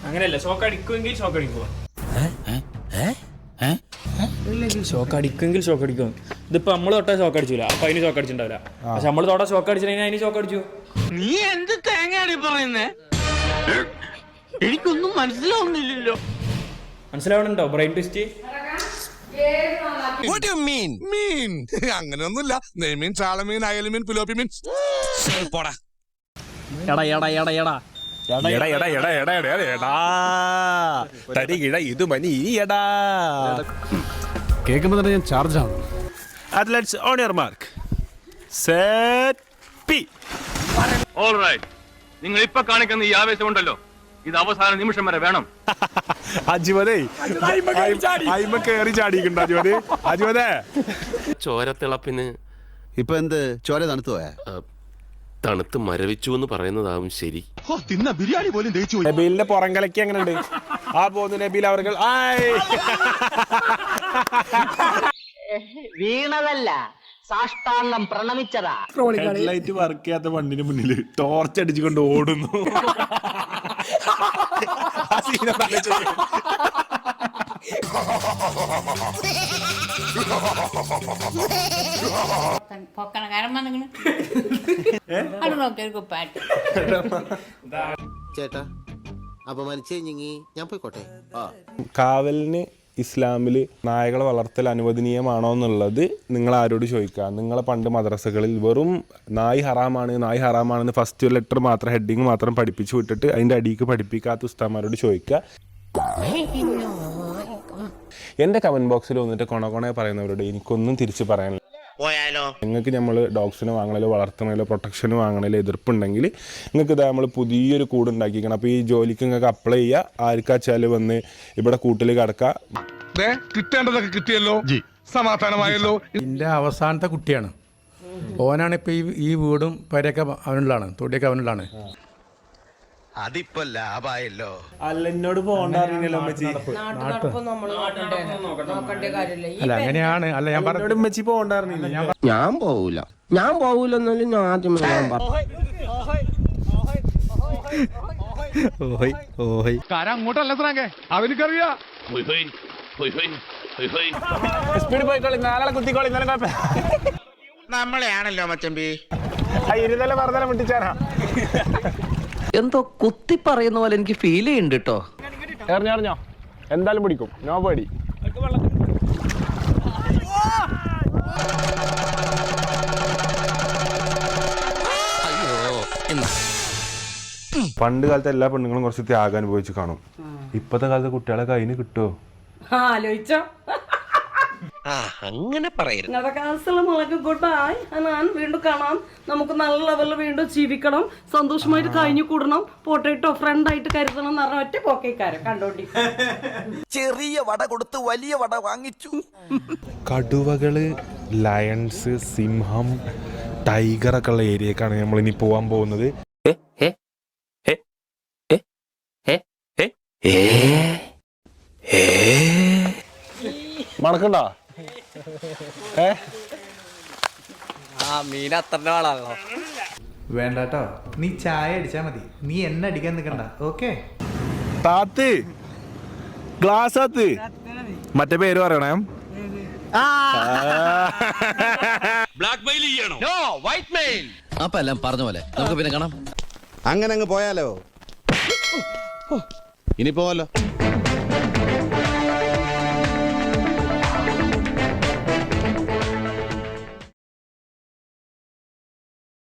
അങ്ങനെയല്ല, shock അടിക്കുമെങ്കിൽ shock അടിക്കുമോ? Shock അടിക്കുമെങ്കിൽ shock അടിക്കും. ഇതിപ്പോ നമ്മള് തൊട്ടാ ഷോക്ക് അടിച്ചില്ല, അപ്പൊ അതിന് ഷോക്ക് അടിച്ചിട്ടുണ്ടാവില്ല. പക്ഷെ നമ്മള് തൊട്ടാ ഷോക്ക് അടിച്ചിട്ടുണ്ടെങ്കിൽ അതിന് ഷോക്ക് അടിച്ചു. നീ എന്ത് തേങ്ങയാണ് പറയുന്നേ? എനിക്കൊന്നും മനസ്സിലാവുന്നില്ലല്ലോ. മനസ്സിലാവണുണ്ടോ ബ്രെയിൻ ട്വിസ്റ്റ്? അങ്ങനെയൊന്നുമില്ല. നെയ്മീൻ, ചാളമീൻ, അയലമീൻ, പിലോപ്പിമീൻ. കേൾക്കുമ്പോ തന്നെ ഞാൻ ചാർജ് ആണ്. Athletes on your mark. Set P. All right. നിങ്ങൾ ഇപ്പൊ കാണിക്കുന്ന ഈ ആവേശമുണ്ടല്ലോ, ഇത് അവസാന നിമിഷം വരെ വേണം. അജിമതേ കേറി ചാടിക്കണ്ട. അജിമതേ ചോരത്തിളപ്പിന് ഇപ്പൊ എന്ത് ചോര തണുത്തു പോയാ? തണുത്ത് മരവിച്ചു എന്ന് പറയുന്നതാവും ശരി. ബിരിയാണി പോലും നബീലിന്റെ പുറംകലയ്ക്ക് എങ്ങനെ ഉണ്ട്? ആ പോകുന്നു നബീൽ അവർ വീണതല്ല, സാഷ്ടാംഗം പ്രണമിച്ചതാ. ലൈറ്റ് വർക്ക് ചെയ്യാത്ത വണ്ടിന് മുന്നിൽ ടോർച്ച് അടിച്ചുകൊണ്ട് ഓടുന്നു. ചേട്ടാ അപമാനിച്ചേ ഞാൻ പോയിക്കോട്ടെ. കാവലിന് ഇസ്ലാമില് നായകളെ വളർത്തൽ അനുവദനീയമാണോ എന്നുള്ളത് നിങ്ങൾ ആരോട് ചോദിക്കുക. നിങ്ങളെ പണ്ട് മദ്രസകളിൽ വെറും നായ് ഹറാമാണെന്ന് ഫസ്റ്റ് ലെറ്റർ മാത്രം, ഹെഡിങ് മാത്രം പഠിപ്പിച്ചു വിട്ടിട്ട് അതിൻ്റെ അടിക്ക് പഠിപ്പിക്കാത്ത ഉസ്താമാരോട് ചോദിക്കുക. എൻ്റെ കമൻറ്റ് ബോക്സിൽ വന്നിട്ട് കൊണ പറയുന്നവരോട് എനിക്കൊന്നും തിരിച്ച് പറയാനില്ല. നിങ്ങൾക്ക് നമ്മൾ ഡോഗ്സിനെ വാങ്ങണല്ലോ, വളർത്തണല്ലോ, പ്രൊട്ടക്ഷന് വാങ്ങണല്ലോ എതിർപ്പുണ്ടെങ്കിൽ നിങ്ങൾക്ക് ഇതാ നമ്മൾ പുതിയൊരു കൂട് ഉണ്ടാക്കിക്കണം. അപ്പോൾ ഈ ജോലിക്ക് നിങ്ങൾക്ക് അപ്ലൈ ചെയ്യുക. ആർക്കാച്ചാൽ വന്ന് ഇവിടെ കൂട്ടിൽ കിടക്കുക. കിട്ടേണ്ടതൊക്കെ കിട്ടിയല്ലോ, സമാധാനമായല്ലോ. എന്റെ അവസാനത്തെ കുട്ടിയാണ് ഓനാണ്. ഇപ്പൊ ഈ വീടും പരയൊക്കെ അവനുള്ളതാണ്, തൊടിയൊക്കെ അവനുള്ളതാണ്. അതിപ്പോ ലാഭായല്ലോ. അല്ല എന്നോട് പോകണ്ടല്ലോ അല്ല അങ്ങനെയാണ്. അല്ല ഞാൻ പറഞ്ഞോട് ഉമ്മച്ചി പോകണ്ടായിരുന്നില്ല. ഞാൻ പോവൂലെന്നാലും ഞാൻ ആദ്യമേ അങ്ങോട്ടല്ല സ്രാങ്കേ, അവനിക്കറിയാ. സ്പീഡ് പോയിക്കോളി, നാളെ കുത്തിക്കോളി. നമ്മളെയാണല്ലോ മച്ചമ്പി. ഇരുന്നല്ല പറഞ്ഞാലും മുട്ടിച്ചാനാ. എന്തോ കുത്തി പറയുന്ന പോലെ എനിക്ക് ഫീൽ ചെയ്യുന്നുണ്ട് കേട്ടോ. എറിഞ്ഞോ എന്തായാലും പിടിക്കും, നോ പേടി. പണ്ട് കാലത്ത് എല്ലാ പെണ്ണുങ്ങളും കുറച്ച് ത്യാഗം അനുഭവിച്ച് കാണും. ഇപ്പത്തെ കാലത്ത് കുട്ടികളെ കയ്യിൽ കിട്ടുമോ? ആലോചിച്ചോ? അങ്ങനെ പറയരുത്. വീണ്ടും കാണാം, നമുക്ക് നല്ല ലെവലിൽ വീണ്ടും ജീവിക്കണം, സന്തോഷമായിട്ട് കഴിഞ്ഞു കൂടണം, പോട്ടേട്ടോ ഫ്രണ്ടായിട്ട് കരുതണം എന്ന് പറഞ്ഞ ഒറ്റ പോക്കേക്കാരൻ കണ്ടോണ്ടി. ചെറിയ വട കൊടുത്ത് വലിയ വട വാങ്ങിച്ചു. കടുവകള്, ലയൺസ്, സിംഹം, ടൈഗർ ഒക്കെ ഉള്ള ഏരിയക്കാണ് നമ്മൾ ഇനി പോവാൻ പോകുന്നത്. മണക്കണ്ടോ? മീൻ അത്ര ആളാണല്ലോ. വേണ്ടട്ടോ, നീ ചായ അടിച്ചാ മതി, നീ എന്നെ അടിക്കാൻ നിൽക്കണ്ട. ഓക്കെ താത്ത് ഗ്ലാസ് ആത്ത് മറ്റേ പേര് പറയണേ. അപ്പൊ എല്ലാം പറഞ്ഞ പോലെ നമുക്ക് പിന്നെ കാണാം. അങ്ങനെ അങ്ങ് പോയാലോ? ഇനി പോവല്ലോ.